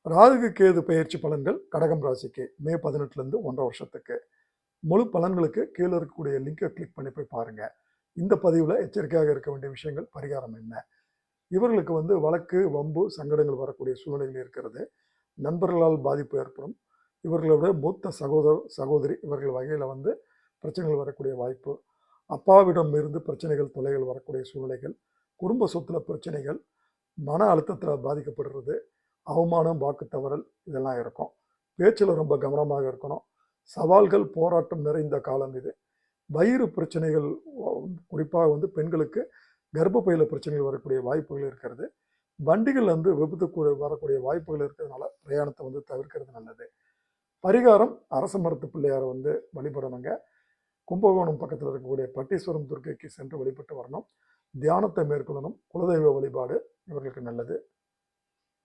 ராகு கேது பெயர்ச்சி பலன்கள் கடகம் ராசிக்கு மே 18லேருந்து 1.5 வருஷத்துக்கு. முழு பலன்களுக்கு கீழே இருக்கக்கூடிய லிங்கை கிளிக் பண்ணி போய் பாருங்க. இந்த பதிவில் எச்சரிக்கையாக இருக்க வேண்டிய விஷயங்கள், பரிகாரம் என்ன? இவர்களுக்கு வழக்கு, வம்பு, சங்கடங்கள் வரக்கூடிய சூழ்நிலைகள் இருக்கிறது. நண்பர்களால் பாதிப்பு ஏற்படும். இவர்களோட மூத்த சகோதரி இவர்கள் வகையில் பிரச்சனைகள் வரக்கூடிய வாய்ப்பு. அப்பாவிடம் இருந்து பிரச்சனைகள், தொல்லைகள் வரக்கூடிய சூழ்நிலைகள், குடும்ப சொத்துல பிரச்சனைகள், மன அழுத்தத்தில் பாதிக்கப்படுறது, அவமானம், வாக்கு தவறல் இதெல்லாம் இருக்கும். பேச்சில் ரொம்ப கவனமாக இருக்கணும். சவால்கள், போராட்டம் நிறைந்த காலம் இது. வயிறு பிரச்சனைகள், குறிப்பாக பெண்களுக்கு கர்ப்பப்பையில பிரச்சனைகள் வரக்கூடிய வாய்ப்புகள் இருக்கிறது. வண்டிகள் விபத்து வரக்கூடிய வாய்ப்புகள் இருக்கிறதுனால பிரயாணத்தை தவிர்க்கிறது நல்லது. பரிகாரம், அரச மரத்து பிள்ளையாரை வழிபடணுங்க. கும்பகோணம் பக்கத்தில் இருக்கக்கூடிய பட்டீஸ்வரம் துர்க்கைக்கு சென்று வழிபட்டு வரணும். தியானத்தை மேற்கொள்ளணும். குலதெய்வ வழிபாடு இவர்களுக்கு நல்லது.